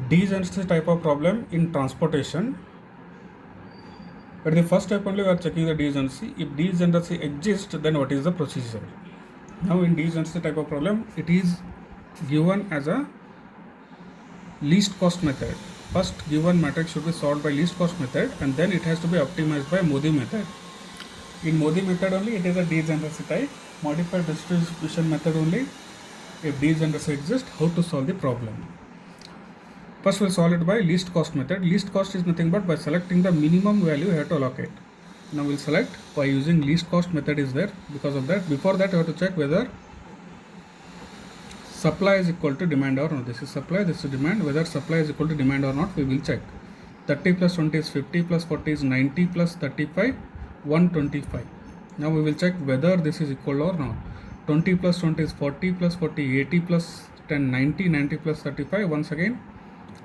Degeneracy type of problem in transportation. At the first step only we are checking the degeneracy. If degeneracy exists, then what is the procedure? Now in degeneracy type of problem, it is given as a least cost method. First given matrix should be solved by least cost method, and then it has to be optimized by Modi method. In Modi method only it is a degeneracy type. Modified distribution method only, if degeneracy exists, how to solve the problem. First we'll solve it by least cost method. Least cost is nothing but by selecting the minimum value you have to allocate. Now we'll select by using least cost method is there. Because of that, before that you have to check whether supply is equal to demand or not. This is supply, this is demand. Whether supply is equal to demand or not, we will check. 30 plus 20 is 50 plus 40 is 90 plus 35, 125. Now we will check whether this is equal or not. 20 plus 20 is 40 plus 40, 80 plus 10, 90, 90 plus 35, once again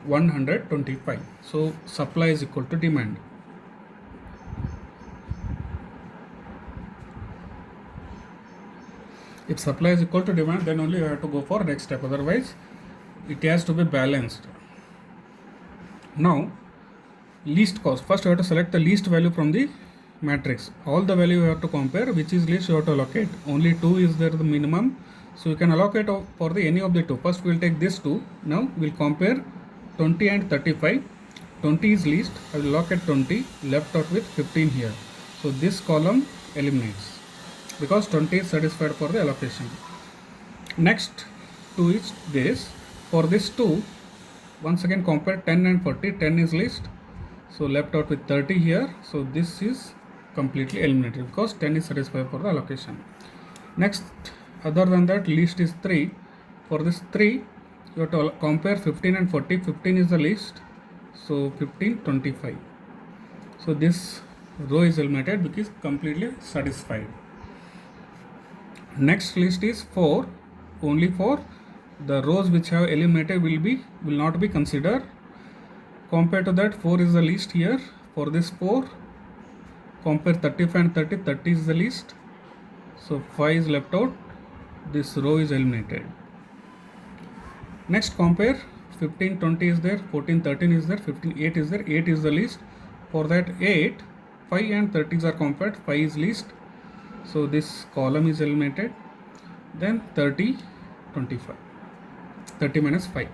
125. So supply is equal to demand. If supply is equal to demand, then only you have to go for next step. Otherwise, it has to be balanced. Now, least cost. First, you have to select the least value from the matrix. All the value you have to compare. Which is least you have to allocate. Only 2 is there the minimum. So you can allocate for the any of the two. First, we will take this 2. Now, we will compare 20 and 35. 20 is least. I will allocate 20. Left out with 15 here. So this column eliminates, because 20 is satisfied for the allocation. Next 2 is this. For this 2, once again compare 10 and 40. 10 is least, so left out with 30 here. So this is completely eliminated because 10 is satisfied for the allocation. Next, other than that, least is 3. For this 3, you have to compare 15 and 40. 15 is the least, so 15, 25. So this row is eliminated because completely satisfied. Next list is 4. Only 4. The rows which have eliminated will not be considered. Compared to that, 4 is the least here. For this 4, compare 35 and 30. 30 is the least, so 5 is left out. This row is eliminated. Next, compare 15, 20 is there, 14, 13 is there, 15, 8 is there. 8 is the least. For that 8, 5 and 30s are compared. 5 is least, so this column is eliminated. Then 30, 25. 30 minus 5.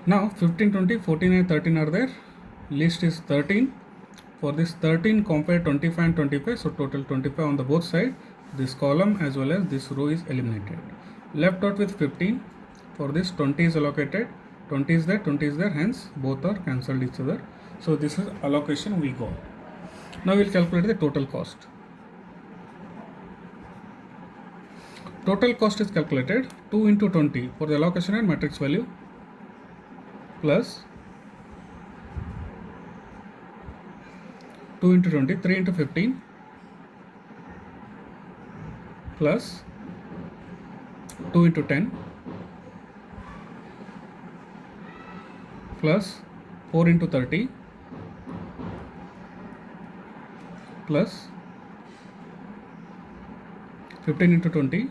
Now 15, 20, 14 and 13 are there. Least is 13. For this 13, compare 25 and 25. So total 25 on the both side. This column as well as this row is eliminated. Left out with 15. For this 20 is allocated. 20 is there, 20 is there. Hence both are cancelled each other. So this is allocation we got. Now we will calculate the total cost. Total cost is calculated 2 into 20 for the allocation and matrix value, plus 2 into 20, 3 into 15, plus 2 into 10, plus 4 into 30, plus 15 into 20,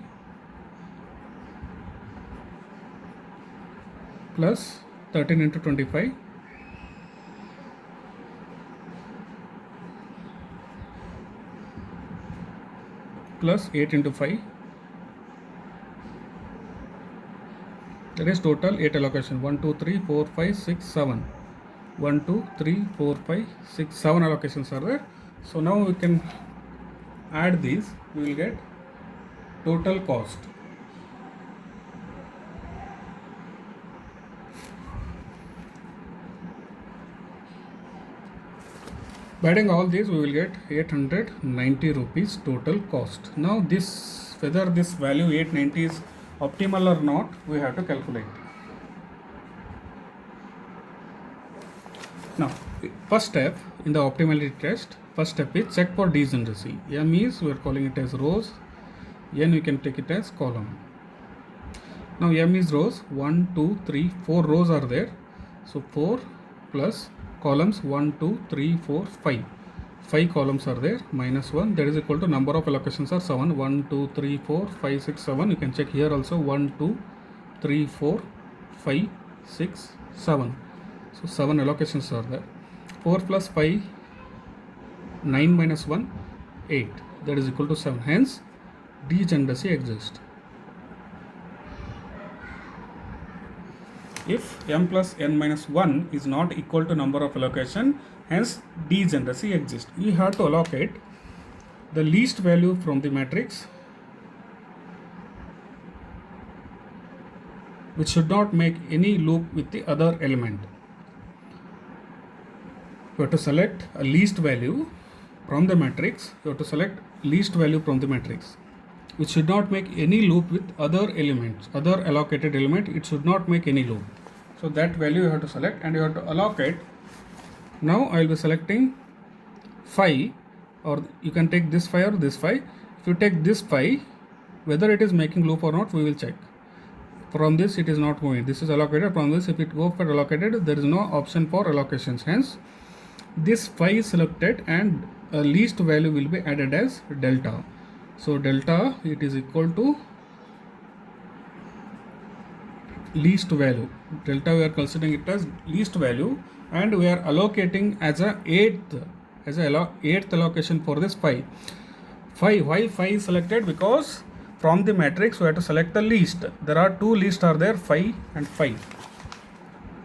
plus 13 into 25, plus 8 into 5. That is total 8 allocation. 1, 2, 3, 4, 5, 6, 7. 1, 2, 3, 4, 5, 6, 7 allocations are there. So now we can add these. We will get total cost. By adding all these, we will get 890 rupees total cost. Now this, whether this value 890 is optimal or not, we have to calculate. Now first step in the optimality test, first step is check for degeneracy. M is, we are calling it as rows, N we can take it as column. Now M is rows, 1, 2, 3, 4 rows are there. So 4 plus columns 1, 2, 3, 4, 5. 5 columns are there, minus 1, that is equal to number of allocations are 7. 1, 2, 3, 4, 5, 6, 7. You can check here also 1, 2, 3, 4, 5, 6, 7. So 7 allocations are there. 4 plus 5, 9 minus 1, 8. That is equal to 7. Hence, degeneracy exists. If m plus n minus 1 is not equal to number of allocation, hence degeneracy exists. We have to allocate the least value from the matrix which should not make any loop with the other element. You have to select a least value from the matrix. You have to select least value from the matrix which should not make any loop with other elements, other allocated element. It should not make any loop. So that value you have to select and you have to allocate. Now I will be selecting 5, or you can take this 5 or this 5. If you take this 5, whether it is making loop or not, we will check. From this it is not going. This is allocated. From this, if it go for allocated, there is no option for allocations. Hence, this 5 is selected and a least value will be added as delta. So delta, it is equal to least value. Delta, we are considering it as least value and we are allocating as a eighth allocation for this 5. Why 5 is selected? Because from the matrix we have to select the least. There are two lists are there, 5 and 5.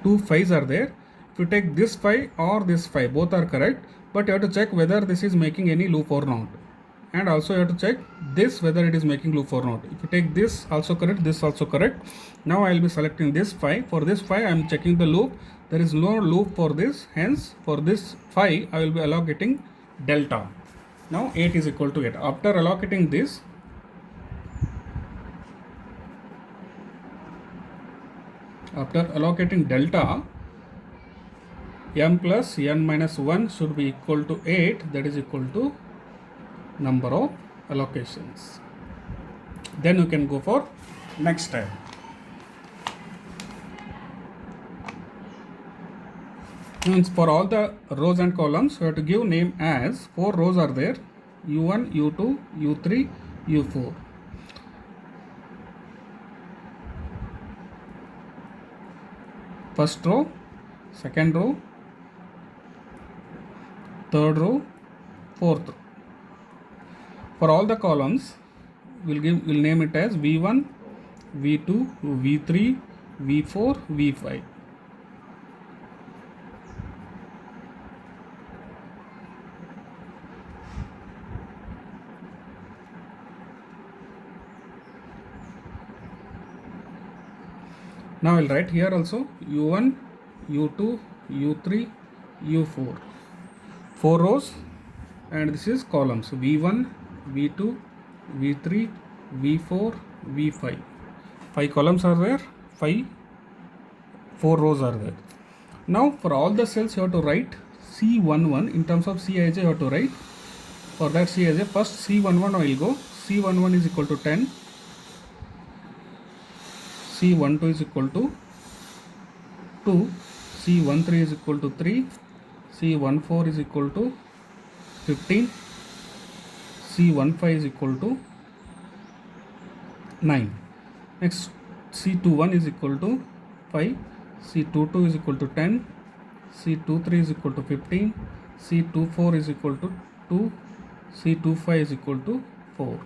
Two 5s are there. If you take this 5 or this 5, both are correct, but you have to check whether this is making any loop or not. And also you have to check this whether it is making loop or not. If you take this also correct, this also correct. Now I will be selecting this 5. For this 5 I am checking the loop. There is no loop for this. Hence for this 5 I will be allocating delta. Now 8 is equal to 8. After allocating this, after allocating delta, m plus n minus 1 should be equal to 8. That is equal to number of allocations. Then you can go for next step. Means for all the rows and columns, you have to give name as 4 rows are there: u1, u2, u3, u4. First row, second row, third row, fourth row. For all the columns, we'll name it as v1, v2, v3, v4, v5. Now I'll write here also u1, u2, u3, u4. 4 rows and this is columns v1, v2, v3, v4, v5. 5 columns are there, 4 rows are there. Now for all the cells you have to write C11. In terms of Cij you have to write. For that Cij, first C11 I will go. C11 is equal to 10. C12 is equal to 2. C13 is equal to 3. C14 is equal to 15. C15 is equal to 9. Next, C21 is equal to 5. C22 is equal to 10. C23 is equal to 15. C24 is equal to 2. C25 is equal to 4.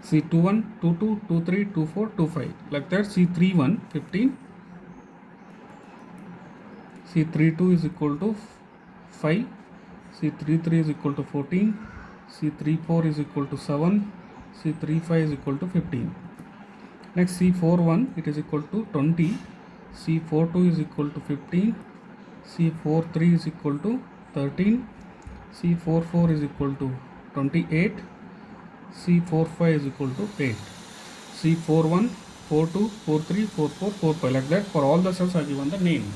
C21, 22, 23, 24, 25. Like that, C31, 15. C32 is equal to 5. C33 is equal to 14. C34 is equal to 7. C35 is equal to 15. Next, C41, it is equal to 20. C42 is equal to 15. C43 is equal to 13. C44 is equal to 28. C45 is equal to 8. C41, 42, 43, 44, 45. Like that, for all the cells I have given the name.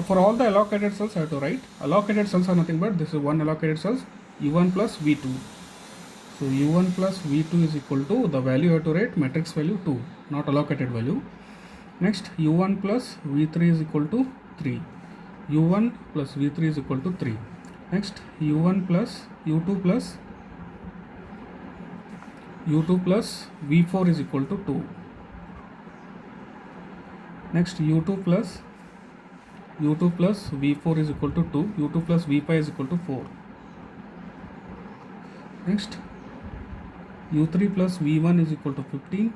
For all the allocated cells I have to write. Allocated cells are nothing but this is one allocated cells, u1 plus v2. So u1 plus v2 is equal to the value you have to write matrix value 2, not allocated value. Next, u1 plus v3 is equal to 3. u1 plus v3 is equal to 3. Next, u1 plus u2 plus v4 is equal to 2. Next u2 plus v4 is equal to 2, u2 plus v5 is equal to 4. Next u3 plus v1 is equal to 15,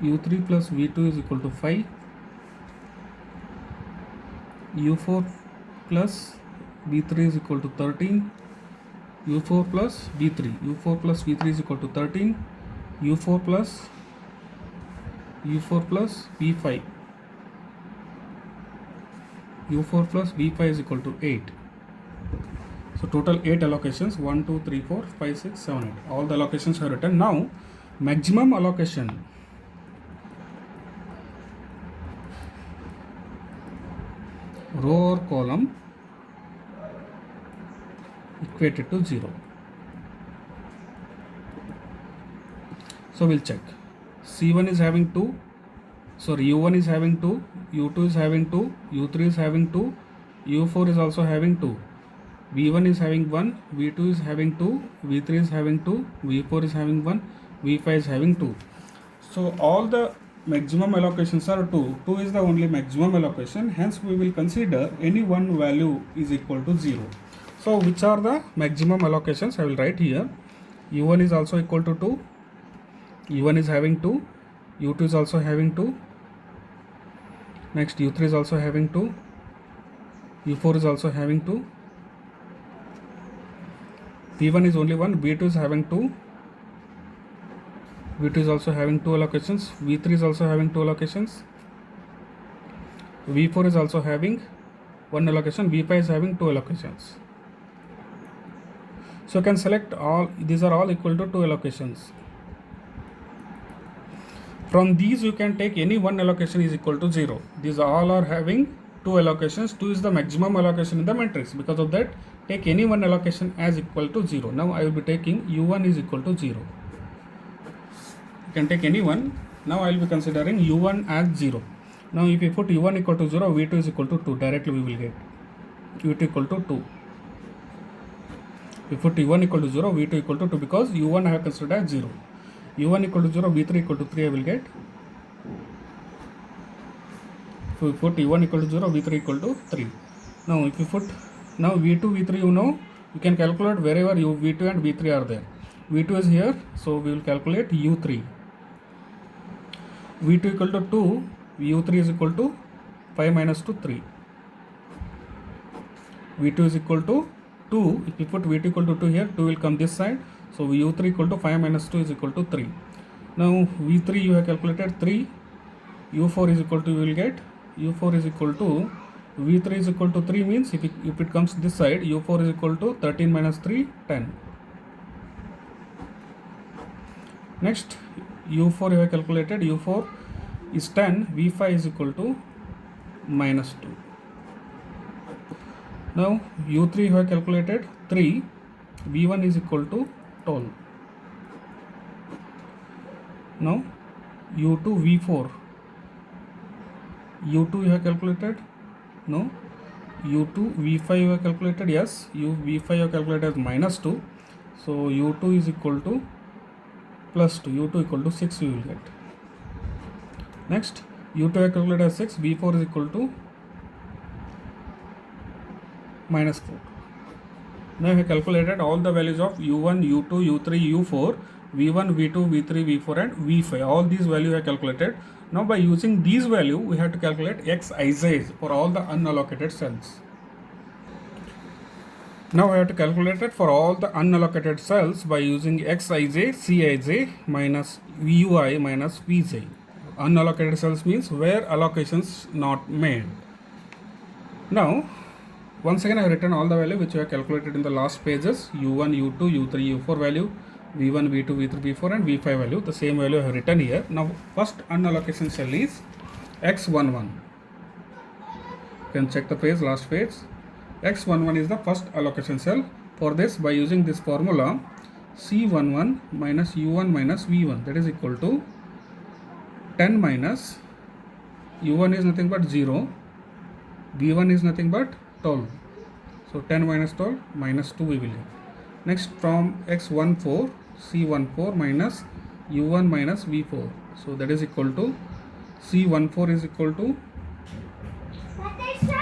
u3 plus v2 is equal to 5, u4 plus v3 is equal to 13, u4 plus v3 is equal to 13, u4 plus v5 is equal to 8. So total 8 allocations, 1 2 3 4 5 6 7 8, all the allocations are written. Now maximum allocation, row or column equated to 0. So we'll check. C1 is having 2, sorry, u1 is having 2, u2 is having 2, u3 is having 2, u4 is also having 2, v1 is having 1, v2 is having 2, v3 is having 2, v4 is having 1, v5 is having 2. So all the maximum allocations are 2. 2 is the only maximum allocation, hence we will consider any one value is equal to 0. So which are the maximum allocations? I will write here. u1 is also equal to 2, u1 is having 2, u2 is also having 2, next u3 is also having 2, u4 is also having 2, v1 is only 1, v2 is having 2, v2 is also having 2 allocations, v3 is also having 2 allocations, v4 is also having 1 allocation, v5 is having 2 allocations. So you can select all, these are all equal to 2 allocations. From these you can take any one allocation is equal to 0. These all are having 2 allocations. 2 is the maximum allocation in the matrix. Because of that, take any one allocation as equal to 0. Now I will be taking u1 is equal to 0. You can take any one. Now I will be considering u1 as 0. Now if you put u1 equal to 0, v2 is equal to 2. Directly we will get u2 equal to 2. If you put u1 equal to 0, v2 equal to 2, because u1 I have considered as 0. u1 equal to 0, v3 equal to 3 I will get. If we put u1 equal to 0, v3 equal to 3. Now if you put, now v2, v3 you know, you can calculate wherever v2 and v3 are there. v2 is here, so we will calculate u3. v2 equal to 2, u3 is equal to 5 minus 2, 3. v2 is equal to 2, if you put v2 equal to 2 here, 2 will come this side. So u3 equal to 5 minus 2 is equal to 3. Now v3 you have calculated 3, u4 is equal to, you will get u4 is equal to, v3 is equal to 3 means if it comes this side, u4 is equal to 13 minus 3, 10. Next u4 you have calculated, u4 is 10, v5 is equal to minus 2. Now u3 you have calculated 3, v1 is equal to 12. Now u2 v4, u2 you have calculated, no, u2 v5 you have calculated, yes, v5 you have calculated as minus 2, so u2 is equal to plus 2, u2 equal to 6 you will get. Next u2 you have calculated as 6, v4 is equal to minus 4. Now I have calculated all the values of u1, u2, u3, u4, v1, v2, v3, v4 and v5. All these values are calculated. Now by using these values, we have to calculate xij's for all the unallocated cells. Now I have to calculate it for all the unallocated cells by using xij, cij minus vui minus vj. Unallocated cells means where allocations not made. Now once again I have written all the value which we have calculated in the last pages, u1, u2, u3, u4 value, v1, v2, v3, v4 and v5 value. The same value I have written here. Now first unallocation cell is x11. You can check the page, last page. x11 is the first allocation cell. For this, by using this formula, c11 minus u1 minus v1, that is equal to 10 minus u1 is nothing but 0, v1 is nothing but 12. So 10 minus 12 minus 2 we will get. Next from x14, c14 minus u1 minus v4. So that is equal to C14 is equal to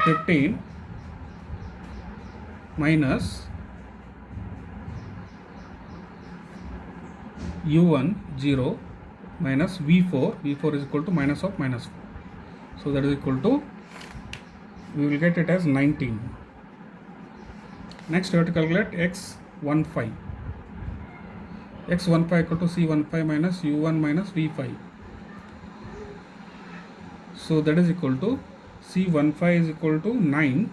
15 minus U1 0 minus V4 is equal to minus of minus 4. So that is equal to, we will get it as 19. Next we have to calculate x15. x15 equal to C15 minus U1 minus V5. So that is equal to C15 is equal to 9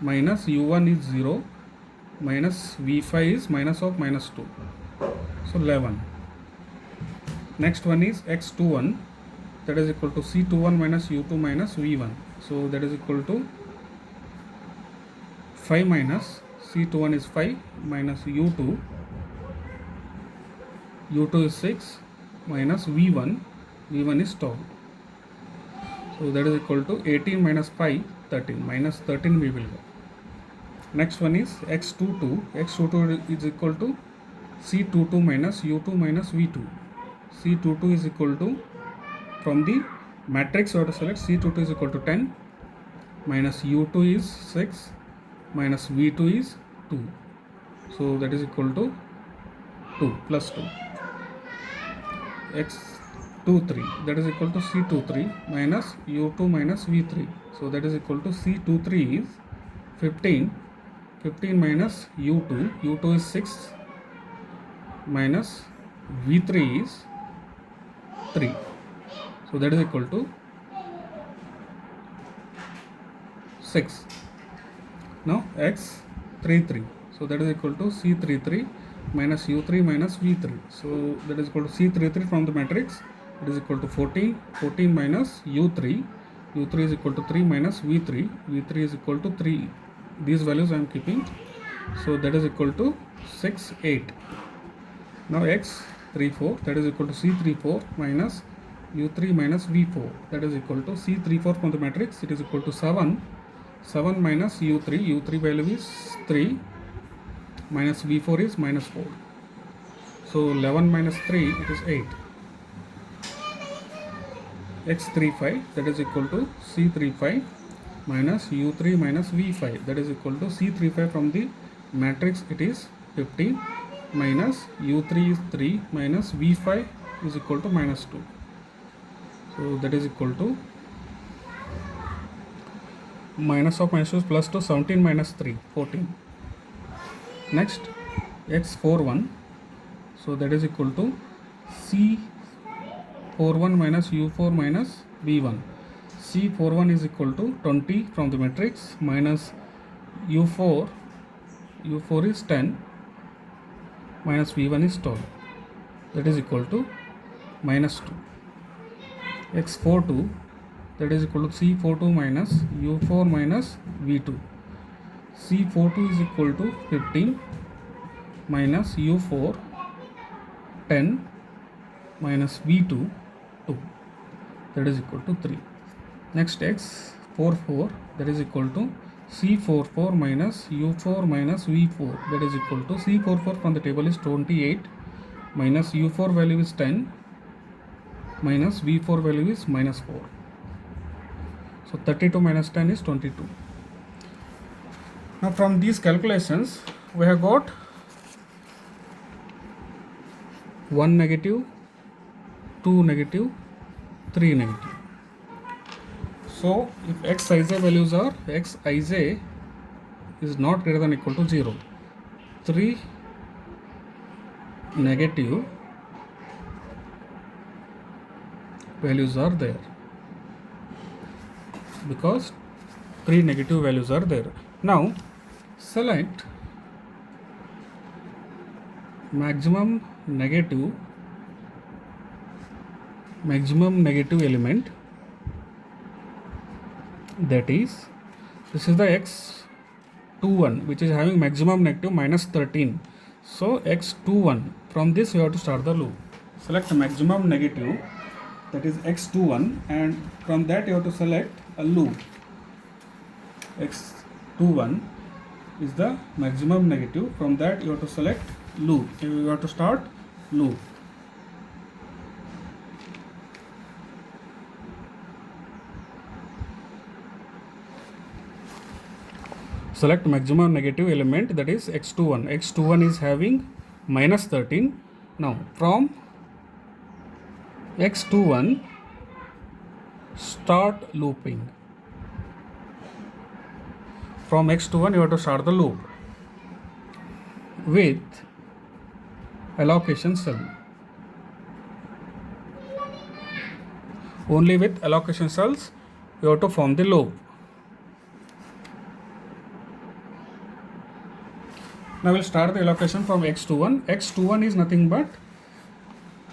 minus U1 is 0 minus V5 is minus of minus 2. So 11. Next one is x21, that is equal to C21 minus U2 minus V1. So that is equal to 5 minus C21 is 5 minus U2 is 6 minus V1 is 12. So that is equal to 18 minus 5, 13, minus 13 we will go. Next one is x22 is equal to C22 minus U2 minus V2. C22 is equal to, from the matrix we have to select C22 is equal to 10 minus U2 is 6 minus V2 is 2. So that is equal to 2 plus 2. x23, that is equal to C23 minus U2 minus V3. So that is equal to C23 is 15 minus U2 is 6 minus V3 is 3. So that is equal to 6. Now x33, so that is equal to C33 minus U3 minus V3. So that is equal to C33 from the matrix, it is equal to 14 minus U3 is equal to 3 minus V3 is equal to 3. These values I am keeping. So that is equal to 6, 8. Now x34, that is equal to C34 minus U3 minus V4, that is equal to C34 from the matrix, it is equal to 7 minus U3 value is 3 minus V4 is minus 4. So 11 minus 3, it is 8. x35, that is equal to C35 minus U3 minus V5, that is equal to C35 from the matrix, it is 15 minus U3 is 3 minus V5 is equal to minus 2. So that is equal to minus of minus 2 is plus 2, 17 minus 3, 14. Next x41, so that is equal to C41 minus U4 minus V1. C41 is equal to 20 from the matrix minus U4 is 10 minus V1 is 12, that is equal to minus 2. x42, that is equal to C42 minus U4 minus V2. C42 is equal to 15 minus U4 10 minus V2 2, that is equal to 3. Next x44, that is equal to C44 minus U4 minus V4, that is equal to C44 from the table is 28 minus U4 value is 10 minus V4 value is minus 4. So 32 minus 10 is 22. Now from these calculations we have got 1 negative, 2 negative, 3 negative. So if xij values are, xij is not greater than equal to 0, 3 negative values are there, because 3 negative values are there. Now select maximum negative element, that is, this is the x21 which is having maximum negative minus 13. So x21, from this you have to start the loop. Select maximum negative, that is x21, and from that you have to select a loop. x21 is the maximum negative, from that you have to select loop. You have to start loop. select maximum negative element, that is x21. X21 is having minus 13. Now from x21 start looping. From x21 you have to start the loop with allocation cell. Only with allocation cells you have to form the loop. Now we'll start the allocation from x21. x21 is nothing but,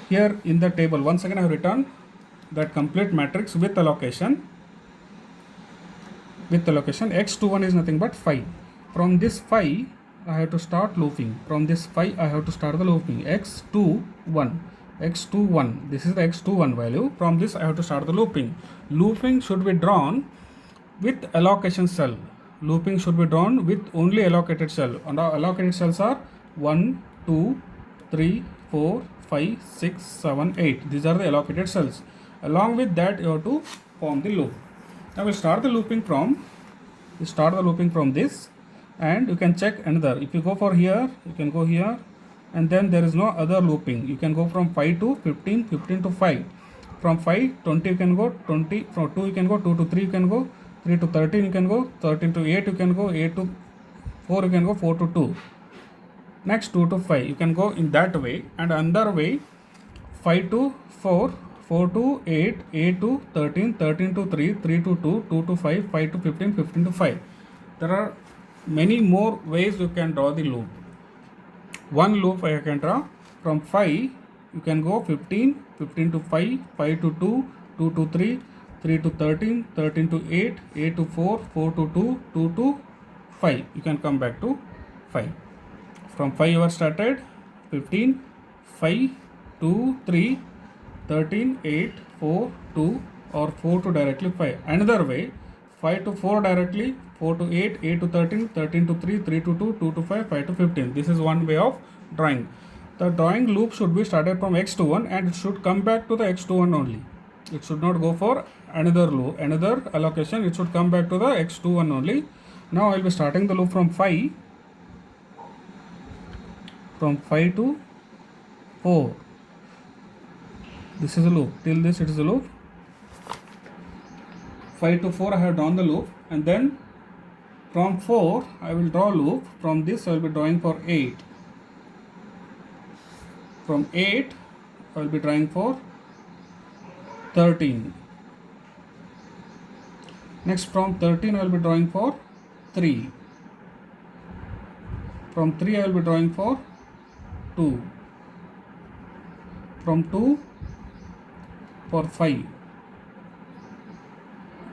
here in the table once again I have written that complete matrix with allocation. X21 is nothing but 5. From this 5 I have to start looping. From this 5 I have to start the looping. x21, this is the x21 value. From this I have to start the looping. Looping should be drawn with allocation cell. Looping should be drawn with only allocated cell, and our allocated cells are 1, 2, 3, 4, 5, 6, 7, 8. These are the allocated cells. Along with that you have to form the loop. Now we'll start the looping from this, and you can check another. If you go for here, you can go here, and then there is no other looping. You can go from 5 to 15, 15 to 5. From 5, 20 you can go, 20, from 2 you can go, 2 to 3 you can go, 3 to 13 you can go, 13 to 8 you can go, 8 to 4 you can go, 4 to 2. Next 2 to 5 you can go in that way, and another way 5 to 4, 4 to 8, 8 to 13, 13 to 3, 3 to 2, 2 to 5, 5 to 15, 15 to 5. There are many more ways you can draw the loop. One loop I can draw from 5, you can go 15, 15 to 5, 5 to 2, 2 to 3, 3 to 13, 13 to 8, 8 to 4, 4 to 2, 2 to 5. You can come back to 5. From 5 you are started, 15, 5, 2, 3, 13, 8, 4, 2, or 4 to directly 5. Another way, 5 to 4 directly, 4 to 8, 8 to 13, 13 to 3, 3 to 2, 2 to 5, 5 to 15. This is one way of drawing. The drawing loop should be started from x21 and it should come back to the x21 only. It should not go for another loop, another allocation. It should come back to the x21 only. Now I will be starting the loop from 5 to 4. This is a loop. Till this it is a loop. 5 to 4 I have drawn the loop, and then from 4 I will draw loop. From this I will be drawing for 8. From 8 I will be drawing for 13. Next from 13 I will be drawing for 3. From 3 I will be drawing for 2. From 2 for 5.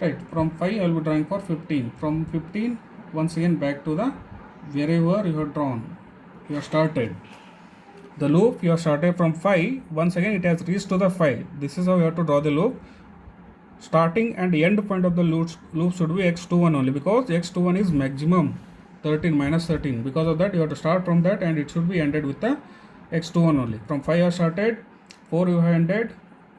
Right, from 5 I will be drawing for 15. From 15 once again back to the wherever you have drawn, you have started. The loop you have started from 5, once again it has reached to the 5. This is how you have to draw the loop. Starting and end point of the loop should be x21 only, because x21 is maximum 13 minus 13. Because of that you have to start from that and it should be ended with the x21 only. From 5 you have started, 4 you have ended,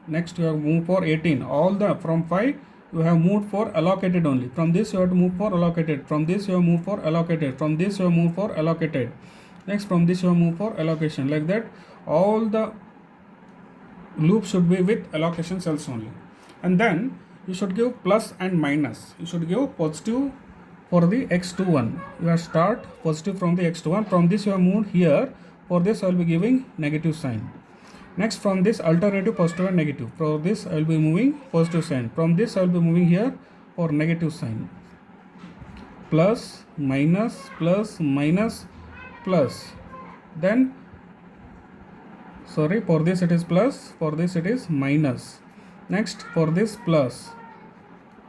next you have moved for 18. All the from 5 you have moved for allocated only. From this you have to move for allocated. From this you have moved for allocated. From this you have moved for allocated. Next from this you have moved for allocation. Like that all the loops should be with allocation cells only. And then you should give plus and minus. You should give positive for the x21. You have start positive from the x21. From this you have moved here. For this I will be giving negative sign. Next from this alternative positive and negative. For this I will be moving positive sign. From this I will be moving here for negative sign. Plus, minus, plus, minus, plus. Then sorry, for this it is plus, for this it is minus. Next for this plus,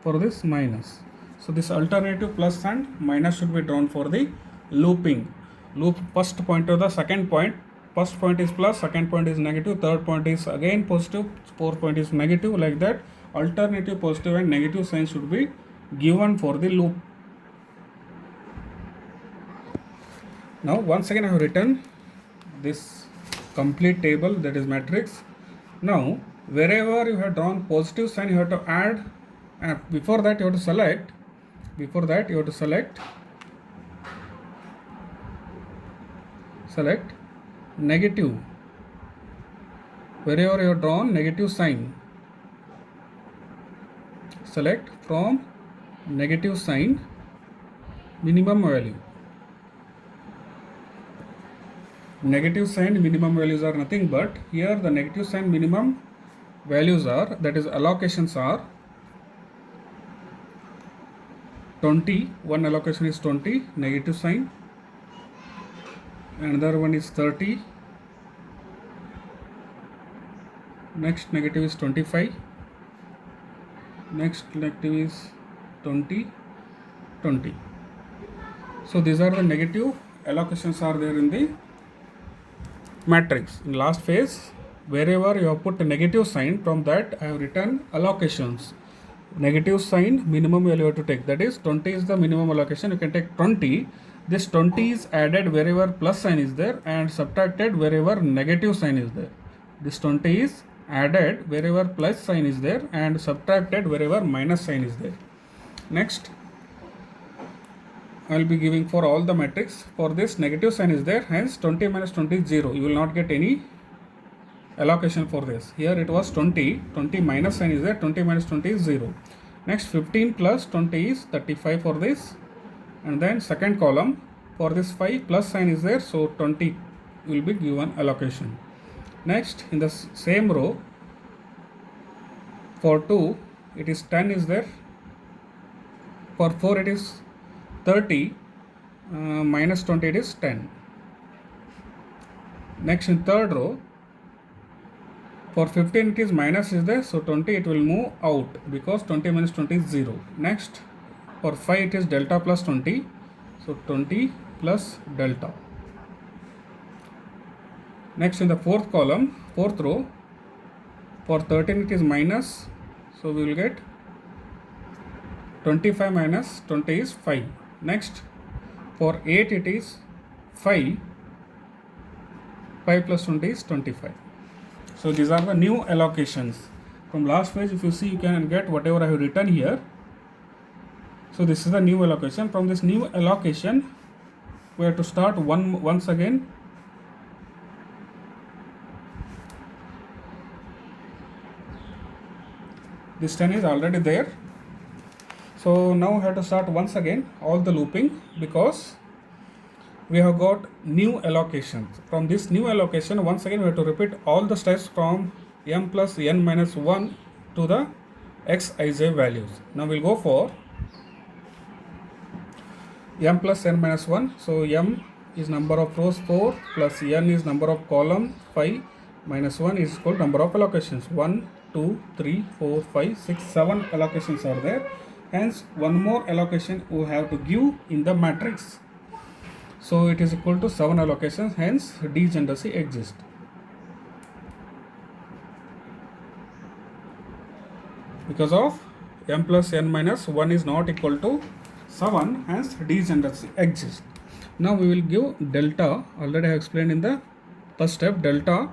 for this minus. So this alternative plus and minus should be drawn for the looping. Loop first point to the second point. First point is plus, second point is negative, third point is again positive, fourth point is negative. Like that alternative positive and negative signs should be given for the loop. Now once again I have written this complete table, that is matrix. Now wherever you have drawn positive sign you have to add, before that you have to select select negative. Wherever you have drawn negative sign, select from negative sign minimum value. Negative sign minimum values are nothing but here the negative sign minimum values are, that is allocations are 20. One allocation is 20 negative sign, another one is 30, next negative is 25, next negative is 20, 20. So these are the negative allocations are there in the matrix. In last phase, wherever you have put a negative sign, from that I have written allocations. Negative sign minimum value you have to take, that is 20 is the minimum allocation. You can take 20. This 20 is added wherever plus sign is there and subtracted wherever negative sign is there. This 20 is added wherever plus sign is there and subtracted wherever minus sign is there. Next, I will be giving for all the matrix. For this negative sign is there, hence 20 minus 20 is 0. You will not get any allocation for this. Here it was 20, 20 minus sign is there, 20 minus 20 is 0. Next 15 plus 20 is 35 for this. And then second column, for this 5 plus sign is there, so 20 will be given allocation. Next in the same row, for 2 it is 10 is there, for 4 it is 30, minus 20 it is 10. Next in third row, for 15 it is minus is there, so 20 it will move out because 20 minus 20 is 0. Next for 5 it is delta plus 20, so 20 plus delta. Next in the fourth column, fourth row, for 13 it is minus, so we will get 25 minus 20 is 5. Next for 8 it is 5, 5 plus 20 is 25. So these are the new allocations. From last page, if you see, you can get whatever I have written here. So this is the new allocation. From this new allocation, we have to start once again. This 10 is already there. So now we have to start once again all the looping because we have got new allocations. From this new allocation, once again we have to repeat all the steps from m plus n minus 1 to the xij values. Now we'll go for m plus n minus 1. So m is number of rows 4 plus n is number of column 5 minus 1 is equal to number of allocations. 1, 2, 3, 4, 5, 6, 7 allocations are there. Hence one more allocation we have to give in the matrix. So it is equal to 7 allocations, hence degeneracy exists. Because of m plus n minus 1 is not equal to 7, hence degeneracy exists. Now we will give delta. Already I have explained in the first step. Delta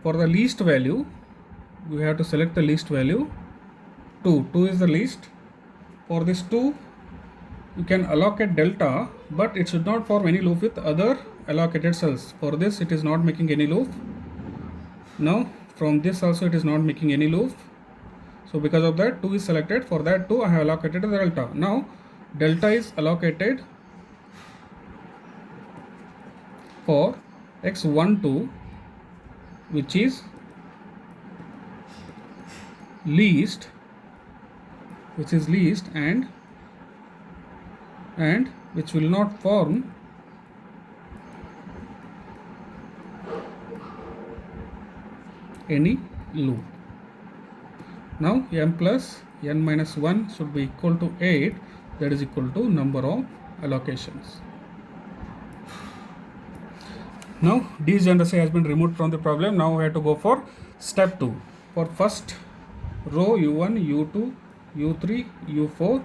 for the least value, we have to select the least value. 2 is the least. For this 2, you can allocate delta, but it should not form any loop with other allocated cells. For this it is not making any loop. Now from this also it is not making any loop. So because of that 2 is selected. For that 2 I have allocated the delta. Now delta is allocated for x12, which is least, and which will not form any loop. Now m plus n minus 1 should be equal to 8, that is equal to number of allocations. Now degeneracy has been removed from the problem. Now we have to go for step 2. For first row u1, u2, u3, u4.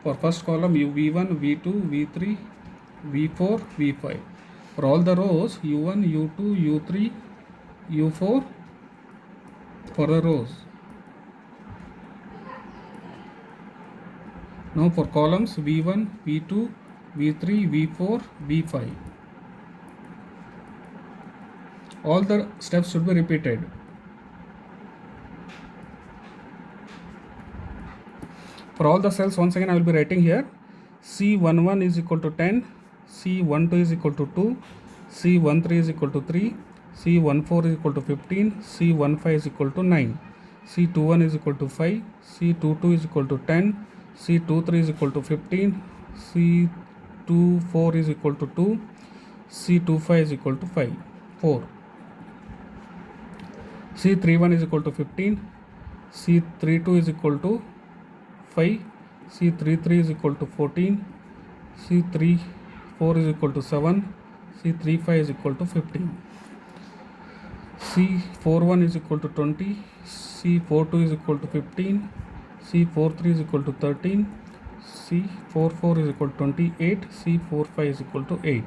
For first column v1, v2, v3, v4, v5. For all the rows u1, u2, u3, u4 for the rows. Now for columns v1, v2, v3, v4, v5. all the steps should be repeated. For all the cells, once again I will be writing here C11 is equal to 10, C12 is equal to 2, C13 is equal to 3, C14 is equal to 15, C15 is equal to 9, C21 is equal to 5, C22 is equal to 10, C23 is equal to 15, C24 is equal to 2, C25 is equal to 4, C31 is equal to 15, C32 is equal to 5, C33 is equal to 14, C34 is equal to 7, C35 is equal to 15, C41 is equal to 20, C42 is equal to 15, C43 is equal to 13, C44 is equal to 28, C45 is equal to 8.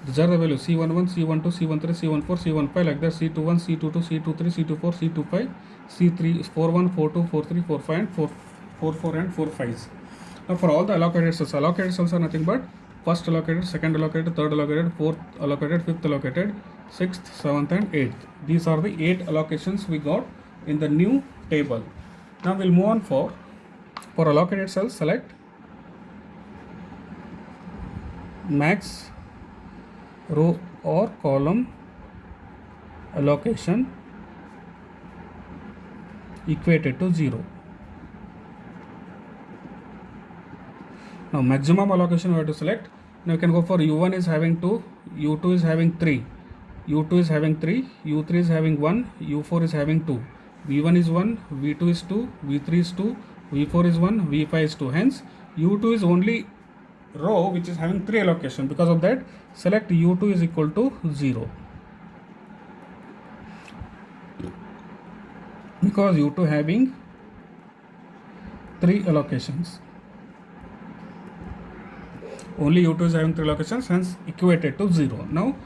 These are the values C11, C12, C13, C14, C15 like that, C21, C22, C23, C24, C25, C3, 41, 42, 43, 45 and 44 and 45s. Now for all the allocated cells are nothing but first allocated, second allocated, third allocated, fourth allocated, fifth allocated, sixth, seventh and eighth. These are the 8 allocations we got in the new table. Now we'll move on for allocated cells. Select max row or column allocation equated to 0. Now maximum allocation we have to select. Now you can go for U1 is having 2, U2 is having 3, U2 is having 3, U3 is having 1, U4 is having 2, V1 is 1, V2 is 2, V3 is 2, V4 is 1, V5 is 2. Hence U2 is only row which is having 3 allocation. Because of that, select U2 is equal to 0. Because U2 having 3 allocations. Only U2 is having 3 allocations, hence equated to 0. Now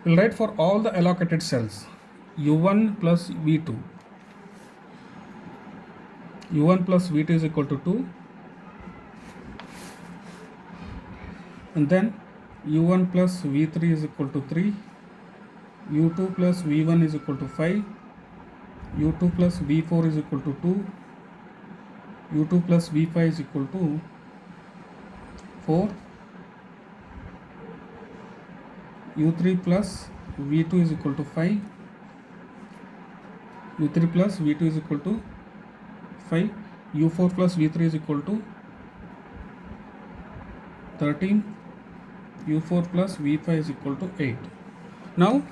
we'll write for all the allocated cells U1 plus V2. U1 plus V2 is equal to 2. And then U1 plus V3 is equal to 3. U2 plus V1 is equal to 5. U2 plus V4 is equal to 2. U2 plus V5 is equal to 4. U3 plus V2 is equal to 5. U3 plus V2 is equal to 5. U4 plus V3 is equal to 13. U4 plus V5 is equal to 8. Now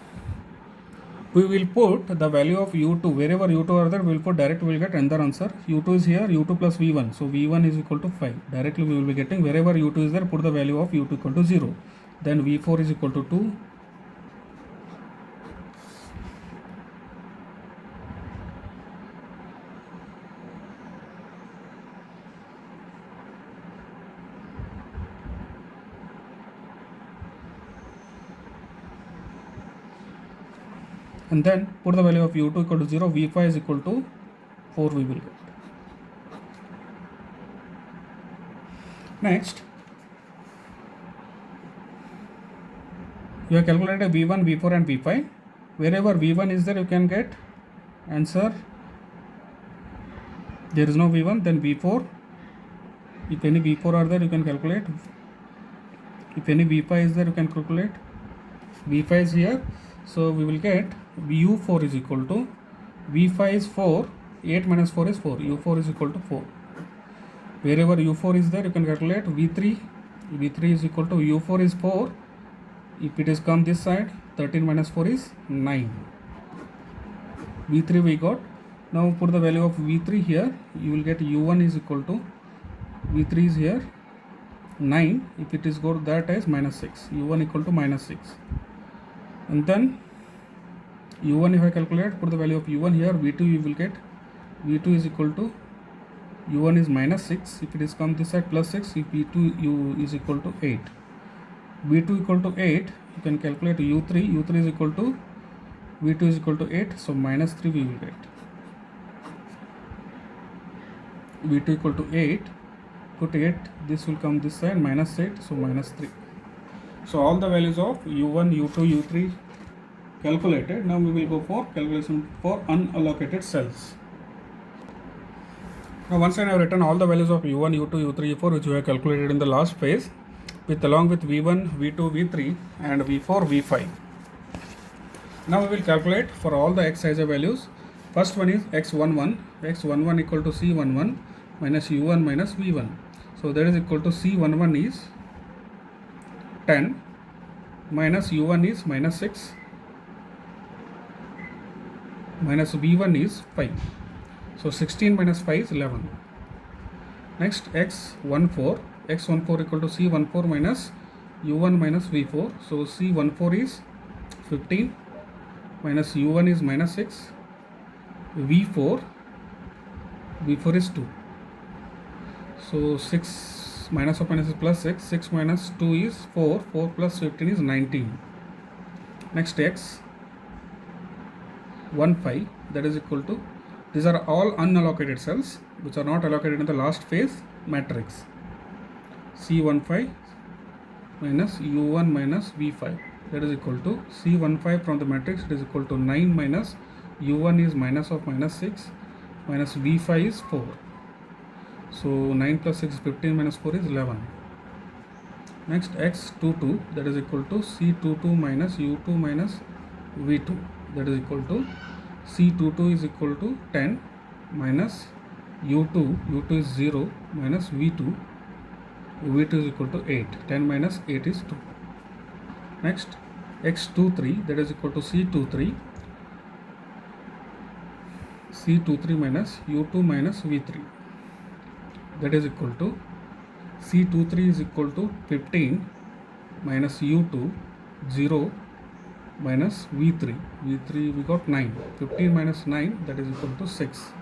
we will put the value of U2 wherever U2 are there. We will put direct, we will get another answer. U2 is here, U2 plus V1, so V1 is equal to 5. Directly we will be getting wherever U2 is there, put the value of U2 equal to 0. Then V4 is equal to 2. And then put the value of U2 equal to 0, V5 is equal to 4 we will get. Next, you have calculated V1, V4 and V5. Wherever V1 is there, you can get answer. There is no V1, then V4. If any V4 are there, you can calculate. If any V5 is there, you can calculate. V5 is here, so we will get U4 is equal to V5 is 4, 8 minus 4 is 4, U4 is equal to 4. Wherever U4 is there, you can calculate V3. V3 is equal to U4 is 4. If it is come this side, 13 minus 4 is 9. V3 we got. Now put the value of V3 here. You will get U1 is equal to V3 is here 9. If it is got that as minus 6. U1 equal to minus 6. And then U1 if I calculate, put the value of U1 here, V2 you will get V2 is equal to U1 is minus 6. If it is come this side plus 6, if V2 U is equal to 8. V2 equal to 8, you can calculate U3. U3 is equal to V2 is equal to 8, so minus 3 we will get. V2 equal to 8, put 8, this will come this side, minus 8, so minus 3. So all the values of U1, U2, U3 calculated. Now we will go for calculation for unallocated cells. Now once I have written all the values of u1, u2, u3, u4 which we have calculated in the last phase with along with v1, v2, v3 and v4, v5. Now we will calculate for all the xij values. First one is x11. x11 equal to c11 minus u1 minus v1. So that is equal to c11 is 10 minus u1 is minus 6 minus v1 is 5. So 16 minus 5 is 11. Next x14. x14 equal to c14 minus u1 minus v4. So c14 is 15 minus u1 is minus 6. v4 is 2. So 6 minus of minus is plus 6. 6 minus 2 is 4. 4 plus 15 is 19. Next x 15, that is equal to, these are all unallocated cells which are not allocated in the last phase matrix. C15 minus u1 minus v5, that is equal to C15 from the matrix, it is equal to 9 minus u1 is minus of minus 6 minus v5 is 4. So 9 plus 6 is 15 minus 4 is 11. Next x22, that is equal to C22 minus u2 minus v2, that is equal to C22 is equal to 10 minus u2 is 0 minus v2 is equal to 8. 10 minus 8 is 2. Next x23, that is equal to C23 minus u2 minus v3, that is equal to C23 is equal to 15 minus u2 0 minus v3 we got 9. 15 minus 9, that is equal to 6.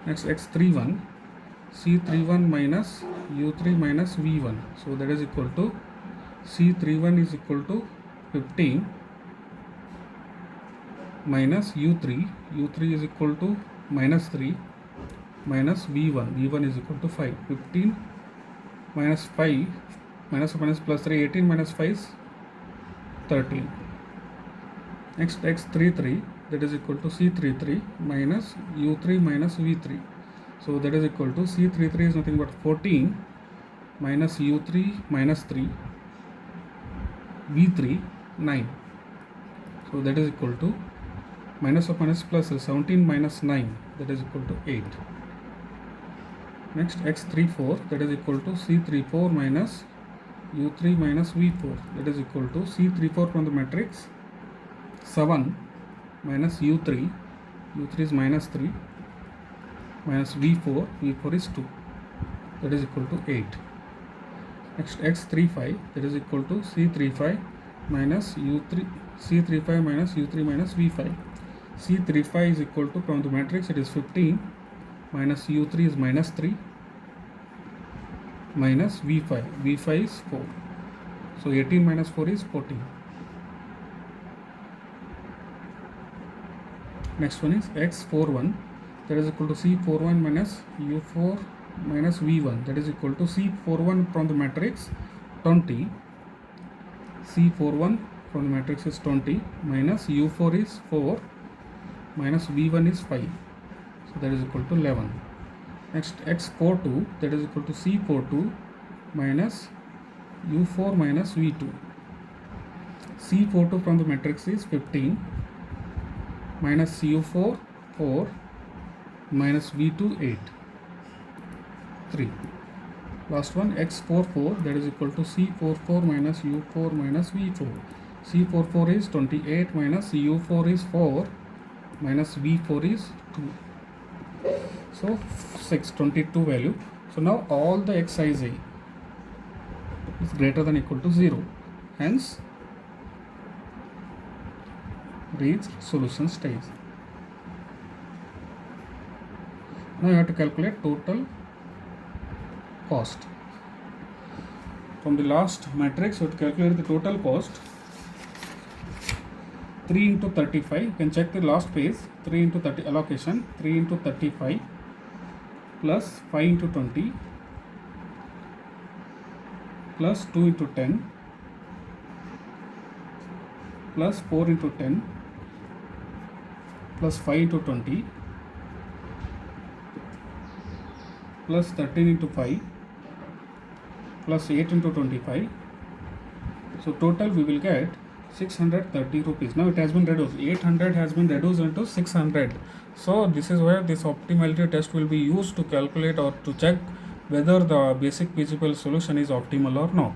Next x31, C31 minus u3 minus v1, so that is equal to C31 is equal to 15 minus u3 is equal to minus 3 minus v1 is equal to 5. 15 minus 5 minus plus 3, 18 minus 5 is 13. Next x33, that is equal to C33 minus u3 minus v3, so that is equal to C33 is nothing but 14 minus u3 minus 3 v3 9, so that is equal to minus of minus plus 17 minus 9, that is equal to 8. Next x34, that is equal to C34 minus u3 minus v4, that is equal to C34 from the matrix 7 minus u3 is minus 3 minus v4 is 2, that is equal to 8. Next x35, that is equal to C35 minus u3 minus v5. C35 is equal to, from the matrix it is 15 minus u3 is minus 3 minus v5 is 4, so 18 minus 4 is 14. Next one is x41, that is equal to C41 minus u4 minus v1, that is equal to C41 from the matrix 20, C41 from the matrix is 20 minus u4 is 4 minus v1 is 5, so that is equal to 11. Next x42, that is equal to C42 minus u4 minus v2, C42 from the matrix is 15 minus u4 4 minus v2 8 3. Last one x44, that is equal to C44 minus u4 minus v4, C44 is 28 minus u4 is 4 minus v4 is 2, so 622 value. So now all the xij is greater than equal to 0, hence reach solution stage. Now you have to calculate total cost. From the last matrix you have to calculate the total cost. 3 into 35, you can check the last phase. 3 into 30 allocation, 3 into 35 plus 5 into 20 plus 2 into 10 plus 4 into 10 plus 5 into 20 plus 13 into 5 plus 8 into 25. So total we will get 630 rupees. Now it has been reduced. 800 has been reduced into 600. So this is where this optimality test will be used to calculate or to check whether the basic PGPL solution is optimal or not.